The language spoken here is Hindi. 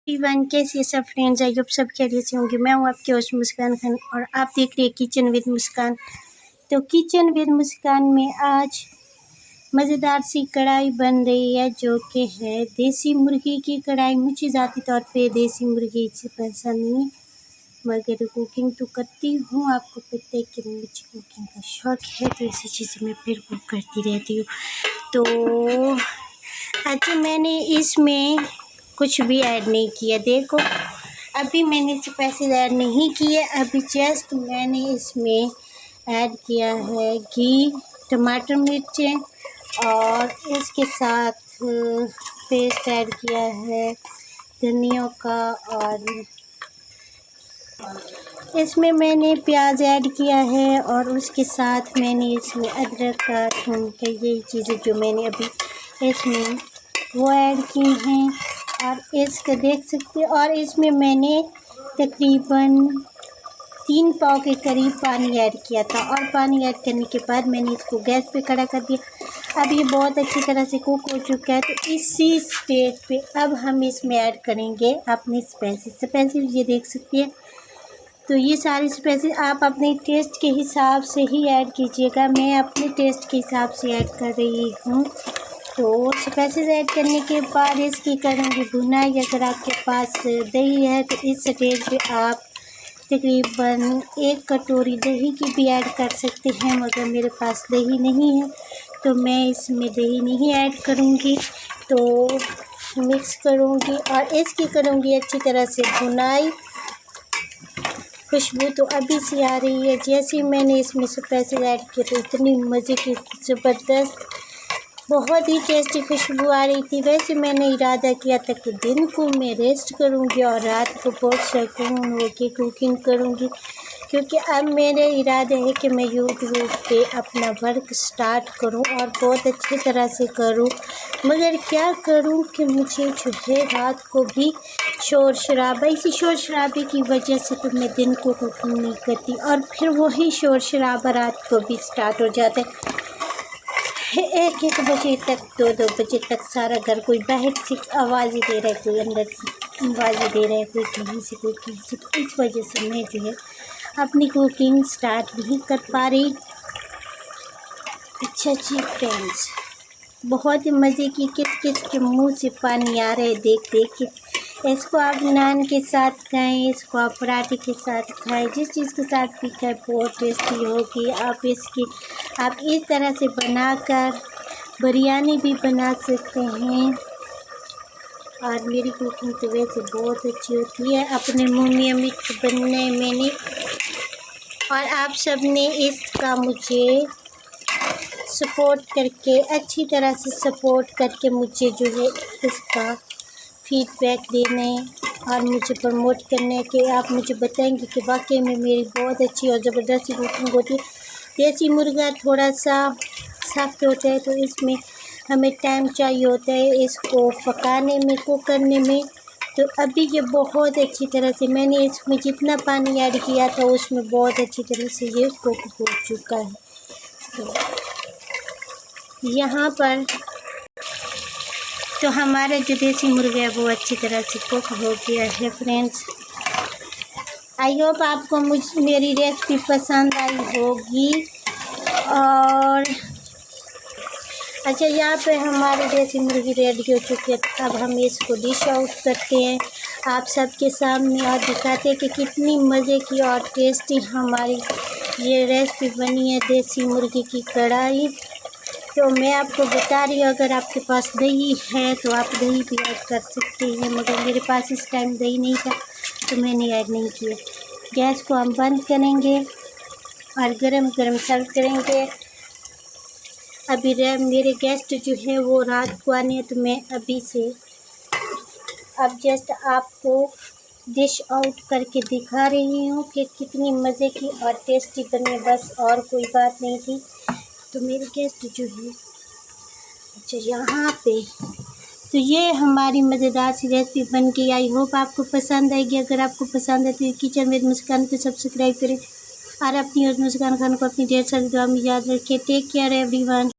एवरीवन, कैसे सब फ्रेंड्स? आई होप सब खैरियत से होंगे। मैं हूँ आपकी होस्ट मुस्कान खान और आप देख रहे हैं किचन विद मुस्कान। तो किचन विद मुस्कान में आज मज़ेदार सी कढ़ाई बन रही है, जो कि है देसी मुर्गी की कढ़ाई। मुझे ज़ाती तौर पे देसी मुर्गी से पसंद नहीं, मगर कुकिंग तो करती हूँ। आपको पता है कि मुझे कुकिंग का शौक़ है, तो ऐसी चीज़ें मैं फिर कुक करती रहती हूँ। तो अच्छा, मैंने इसमें कुछ भी ऐड नहीं किया। देखो, अभी मैंने स्पाइसेस ऐड नहीं किए। अभी जस्ट मैंने इसमें ऐड किया है घी, टमाटर, मिर्चें और इसके साथ पेस्ट ऐड किया है धनिया का, और इसमें मैंने प्याज ऐड किया है, और उसके साथ मैंने इसमें अदरक का, थूम का, ये चीज़ें जो मैंने अभी इसमें वो ऐड की हैं। और इसका देख सकते हैं, और इसमें मैंने तकरीबन 3 पाव के करीब पानी ऐड किया था। और पानी ऐड करने के बाद मैंने इसको गैस पे खड़ा कर दिया। अब ये बहुत अच्छी तरह से कुक हो चुका है। तो इसी स्टेज पे अब हम इसमें ऐड करेंगे अपने स्पाइसेस। ये देख सकते हैं। तो ये सारी स्पाइसेस आप अपने टेस्ट के हिसाब से ही ऐड कीजिएगा। मैं अपने टेस्ट के हिसाब से ऐड कर रही हूँ। तो स्पाइसेस ऐड करने के बाद इसकी करूँगी भुनाई। अगर आपके पास दही है तो इस स्टेज पे आप तकरीबन 1 कटोरी दही की भी ऐड कर सकते हैं, मगर मेरे पास दही नहीं है तो मैं इसमें दही नहीं ऐड करूँगी। तो मिक्स करूँगी और इसकी करूँगी अच्छी तरह से भुनाई। खुशबू तो अभी से आ रही है। जैसे मैंने इसमें स्पाइसेस ऐड किए तो इतनी मज़े की, ज़बरदस्त, बहुत ही टेस्टी खुशबू आ रही थी। वैसे मैंने इरादा किया था कि दिन को मैं रेस्ट करूंगी और रात को बहुत सुकून होकर कुकिंग करूंगी, क्योंकि अब मेरे इरादे है कि मैं यूट्यूब पे अपना वर्क स्टार्ट करूं और बहुत अच्छी तरह से करूं। मगर क्या करूं कि मुझे जो है रात को भी शोर शराबा, इसी शोर शराबे की वजह से तो मैं दिन को कुकिंग नहीं करती, और फिर वही शोर शराबा रात को भी स्टार्ट हो जाता है। 1-1 बजे तक, 2-2 बजे तक सारा घर कोई बाहर से आवाज़ें दे रहा है, कोई अंदर से आवाज़ें दे रहा है, कोई कहीं से, कोई कहीं से। तो इस वजह से मैं जो है अपनी कुकिंग स्टार्ट नहीं कर पा रही। अच्छा जी फ्रेंड्स, बहुत ही मज़े की, किस किस के मुंह से पानी आ रहा है देख देख के। इसको आप नान के साथ खाएं, इसको आप पराठे के साथ खाएं, जिस चीज़ के साथ भी खाएं बहुत टेस्टी होगी। आप इस तरह से बनाकर बिरयानी भी बना सकते हैं। और मेरी कुकिंग तो वैसे बहुत अच्छी होती है, अपने मुँह में अमिट बनने में नहीं। और आप सब ने इसका मुझे सपोर्ट करके, अच्छी तरह से सपोर्ट करके मुझे जो है इसका फीडबैक देने और मुझे प्रमोट करने के आप मुझे बताएंगे कि वाकई में मेरी बहुत अच्छी और ज़बरदस्त कुकिंग होती है। देसी मुर्गा थोड़ा सा सख्त होता है, तो इसमें हमें टाइम चाहिए होता है इसको पकाने में, कुक करने में। तो अभी ये बहुत अच्छी तरह से, मैंने इसमें जितना पानी ऐड किया था उसमें बहुत अच्छी तरह से ये कुक हो चुका है। तो यहाँ पर तो हमारा जो देसी मुर्गा है वो अच्छी तरह से कुक हो गया है फ्रेंड्स। आई होप आपको मेरी रेसिपी पसंद आई होगी। और अच्छा, यहाँ पे हमारी देसी मुर्गी रेडी हो चुकी है। अब हम इसको डिश आउट करते हैं आप सबके सामने और दिखाते हैं कि कितनी मज़े की और टेस्टी हमारी ये रेसिपी बनी है, देसी मुर्गी की कढ़ाई। तो मैं आपको बता रही हूँ, अगर आपके पास दही है तो आप दही भी ऐड कर सकते हैं, मगर मेरे पास इस टाइम दही नहीं था तो मैंने ऐड नहीं किया। गैस को हम बंद करेंगे और गरम गरम सर्व करेंगे। अभी मेरे गेस्ट जो है वो रात को आने हैं, तो मैं अभी से अब जस्ट आपको डिश आउट करके दिखा रही हूँ कि कितनी मज़े की और टेस्टी बनी, बस और कोई बात नहीं थी। तो मेरे गेस्ट जो है, अच्छा यहाँ पे, तो ये हमारी मज़ेदार सी रेसिपी बन गई। आई होप आपको पसंद आएगी। अगर आपको पसंद है तो किचन विद मुस्कान को सब्सक्राइब करें और अपनी और मुस्कान खान को अपनी ढेर सारी दुआ में याद रखें। Take care everyone.